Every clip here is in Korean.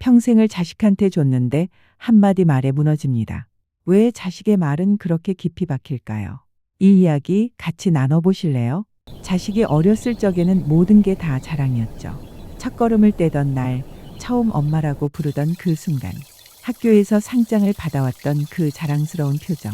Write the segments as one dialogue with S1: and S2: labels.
S1: 평생을 자식한테 줬는데 한마디 말에 무너집니다. 왜 자식의 말은 그렇게 깊이 박힐까요? 이 이야기 같이 나눠보실래요? 자식이 어렸을 적에는 모든 게 다 자랑이었죠. 첫걸음을 떼던 날, 처음 엄마라고 부르던 그 순간, 학교에서 상장을 받아왔던 그 자랑스러운 표정,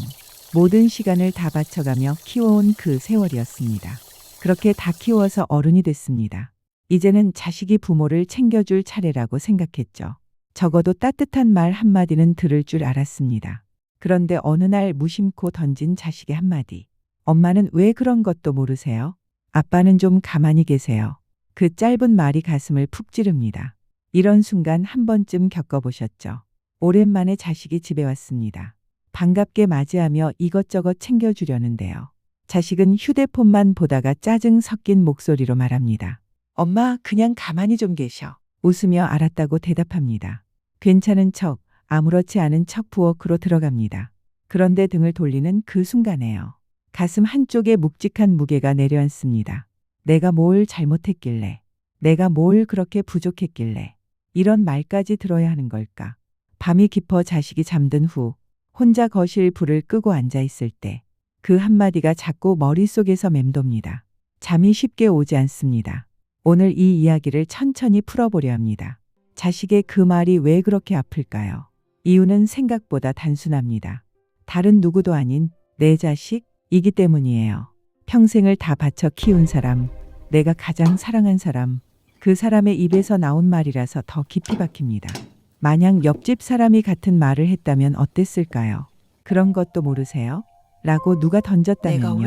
S1: 모든 시간을 다 바쳐가며 키워온 그 세월이었습니다. 그렇게 다 키워서 어른이 됐습니다. 이제는 자식이 부모를 챙겨줄 차례라고 생각했죠. 적어도 따뜻한 말 한마디는 들을 줄 알았습니다. 그런데 어느 날 무심코 던진 자식의 한마디. 엄마는 왜 그런 것도 모르세요? 아빠는 좀 가만히 계세요. 그 짧은 말이 가슴을 푹 찌릅니다. 이런 순간 한 번쯤 겪어보셨죠? 오랜만에 자식이 집에 왔습니다. 반갑게 맞이하며 이것저것 챙겨주려는데요. 자식은 휴대폰만 보다가 짜증 섞인 목소리로 말합니다. 엄마, 그냥 가만히 좀 계셔. 웃으며 알았다고 대답합니다. 괜찮은 척, 아무렇지 않은 척 부엌으로 들어갑니다. 그런데 등을 돌리는 그 순간에요. 가슴 한쪽에 묵직한 무게가 내려앉습니다. 내가 뭘 잘못했길래, 내가 뭘 그렇게 부족했길래, 이런 말까지 들어야 하는 걸까? 밤이 깊어 자식이 잠든 후, 혼자 거실 불을 끄고 앉아 있을 때, 그 한마디가 자꾸 머릿속에서 맴돕니다. 잠이 쉽게 오지 않습니다. 오늘 이 이야기를 천천히 풀어보려 합니다. 자식의 그 말이 왜 그렇게 아플까요? 이유는 생각보다 단순합니다. 다른 누구도 아닌 내 자식이기 때문이에요. 평생을 다 바쳐 키운 사람, 내가 가장 사랑한 사람, 그 사람의 입에서 나온 말이라서 더 깊이 박힙니다. 만약 옆집 사람이 같은 말을 했다면 어땠을까요? 그런 것도 모르세요? 라고 누가 던졌다면요.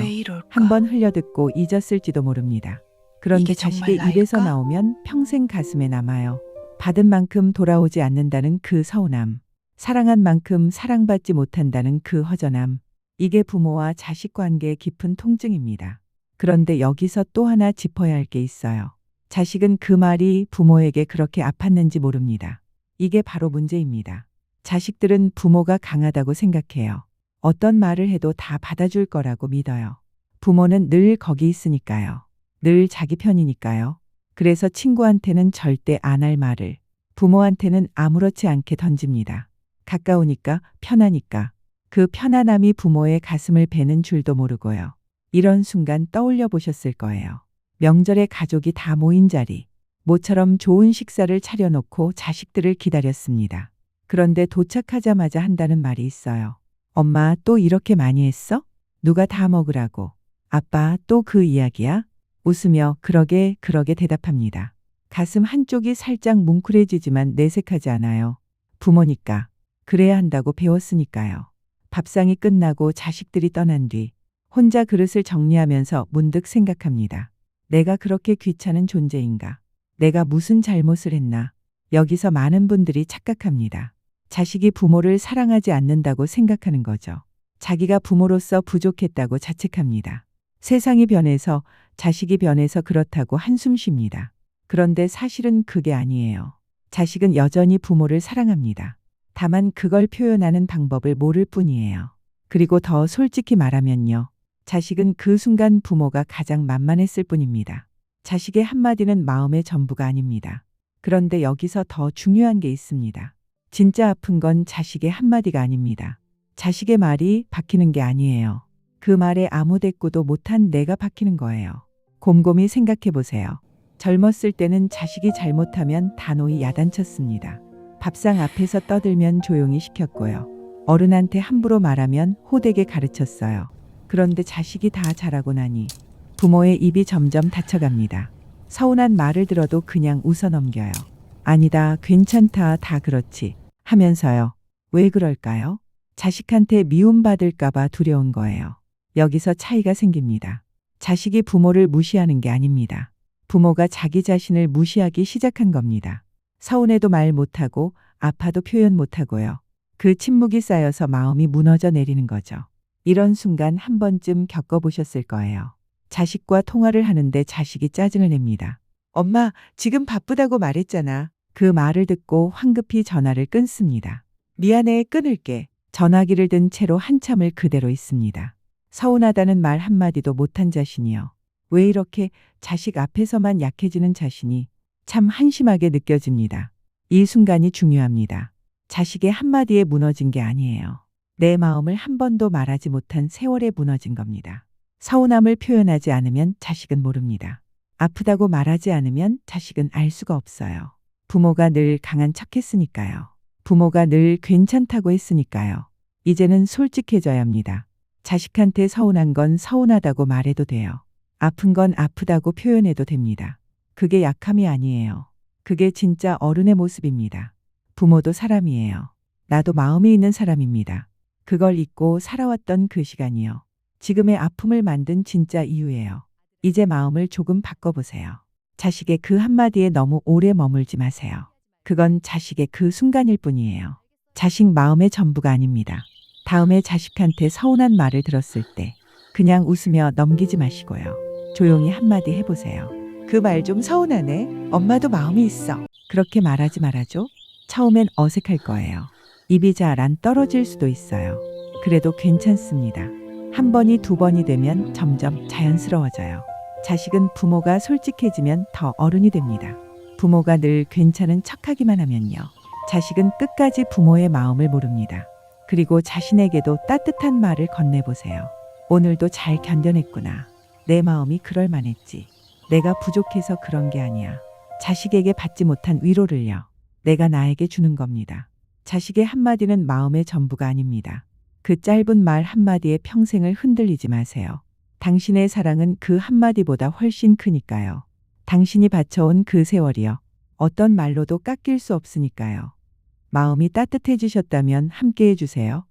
S1: 한번 흘려듣고 잊었을지도 모릅니다. 그런데 자식의 입에서 나오면 평생 가슴에 남아요. 받은 만큼 돌아오지 않는다는 그 서운함, 사랑한 만큼 사랑받지 못한다는 그 허전함, 이게 부모와 자식 관계의 깊은 통증입니다. 그런데 여기서 또 하나 짚어야 할 게 있어요. 자식은 그 말이 부모에게 그렇게 아팠는지 모릅니다. 이게 바로 문제입니다. 자식들은 부모가 강하다고 생각해요. 어떤 말을 해도 다 받아줄 거라고 믿어요. 부모는 늘 거기 있으니까요. 늘 자기 편이니까요. 그래서 친구한테는 절대 안 할 말을 부모한테는 아무렇지 않게 던집니다. 가까우니까, 편하니까. 그 편안함이 부모의 가슴을 베는 줄도 모르고요. 이런 순간 떠올려 보셨을 거예요. 명절에 가족이 다 모인 자리, 모처럼 좋은 식사를 차려놓고 자식들을 기다렸습니다. 그런데 도착하자마자 한다는 말이 있어요. 엄마, 또 이렇게 많이 했어? 누가 다 먹으라고? 아빠, 또 그 이야기야? 웃으며 그러게 대답합니다. 가슴 한쪽이 살짝 뭉클해지지만 내색하지 않아요. 부모니까. 그래야 한다고 배웠으니까요. 밥상이 끝나고 자식들이 떠난 뒤 혼자 그릇을 정리하면서 문득 생각합니다. 내가 그렇게 귀찮은 존재인가? 내가 무슨 잘못을 했나? 여기서 많은 분들이 착각합니다. 자식이 부모를 사랑하지 않는다고 생각하는 거죠. 자기가 부모로서 부족했다고 자책합니다. 세상이 변해서, 자식이 변해서 그렇다고 한숨 쉽니다. 그런데 사실은 그게 아니에요. 자식은 여전히 부모를 사랑합니다. 다만 그걸 표현하는 방법을 모를 뿐이에요. 그리고 더 솔직히 말하면요. 자식은 그 순간 부모가 가장 만만했을 뿐입니다. 자식의 한마디는 마음의 전부가 아닙니다. 그런데 여기서 더 중요한 게 있습니다. 진짜 아픈 건 자식의 한마디가 아닙니다. 자식의 말이 박히는 게 아니에요. 그 말에 아무 대꾸도 못한 내가 박히는 거예요. 곰곰이 생각해 보세요. 젊었을 때는 자식이 잘못하면 단호히 야단쳤습니다. 밥상 앞에서 떠들면 조용히 시켰고요. 어른한테 함부로 말하면 호되게 가르쳤어요. 그런데 자식이 다 자라고 나니 부모의 입이 점점 닫혀갑니다. 서운한 말을 들어도 그냥 웃어 넘겨요. 아니다, 괜찮다, 다 그렇지 하면서요. 왜 그럴까요? 자식한테 미움받을까봐 두려운 거예요. 여기서 차이가 생깁니다. 자식이 부모를 무시하는 게 아닙니다. 부모가 자기 자신을 무시하기 시작한 겁니다. 서운해도 말 못하고 아파도 표현 못하고요. 그 침묵이 쌓여서 마음이 무너져 내리는 거죠. 이런 순간 한 번쯤 겪어보셨을 거예요. 자식과 통화를 하는데 자식이 짜증을 냅니다. 엄마, 지금 바쁘다고 말했잖아. 그 말을 듣고 황급히 전화를 끊습니다. 미안해, 끊을게. 전화기를 든 채로 한참을 그대로 있습니다. 서운하다는 말 한마디도 못한 자신이요. 왜 이렇게 자식 앞에서만 약해지는 자신이 참 한심하게 느껴집니다. 이 순간이 중요합니다. 자식의 한마디에 무너진 게 아니에요. 내 마음을 한 번도 말하지 못한 세월에 무너진 겁니다. 서운함을 표현하지 않으면 자식은 모릅니다. 아프다고 말하지 않으면 자식은 알 수가 없어요. 부모가 늘 강한 척 했으니까요. 부모가 늘 괜찮다고 했으니까요. 이제는 솔직해져야 합니다. 자식한테 서운한 건 서운하다고 말해도 돼요. 아픈 건 아프다고 표현해도 됩니다. 그게 약함이 아니에요. 그게 진짜 어른의 모습입니다. 부모도 사람이에요. 나도 마음이 있는 사람입니다. 그걸 잊고 살아왔던 그 시간이요. 지금의 아픔을 만든 진짜 이유예요. 이제 마음을 조금 바꿔보세요. 자식의 그 한마디에 너무 오래 머물지 마세요. 그건 자식의 그 순간일 뿐이에요. 자식 마음의 전부가 아닙니다. 다음에 자식한테 서운한 말을 들었을 때 그냥 웃으며 넘기지 마시고요. 조용히 한마디 해보세요. 그 말 좀 서운하네. 엄마도 마음이 있어. 그렇게 말하지 말아줘. 처음엔 어색할 거예요. 입이 잘 안 떨어질 수도 있어요. 그래도 괜찮습니다. 한 번이 두 번이 되면 점점 자연스러워져요. 자식은 부모가 솔직해지면 더 어른이 됩니다. 부모가 늘 괜찮은 척하기만 하면요. 자식은 끝까지 부모의 마음을 모릅니다. 그리고 자신에게도 따뜻한 말을 건네보세요. 오늘도 잘 견뎌냈구나. 내 마음이 그럴 만했지. 내가 부족해서 그런 게 아니야. 자식에게 받지 못한 위로를요. 내가 나에게 주는 겁니다. 자식의 한마디는 마음의 전부가 아닙니다. 그 짧은 말 한마디에 평생을 흔들리지 마세요. 당신의 사랑은 그 한마디보다 훨씬 크니까요. 당신이 바쳐온 그 세월이요. 어떤 말로도 깎일 수 없으니까요. 마음이 따뜻해지셨다면 함께 해주세요.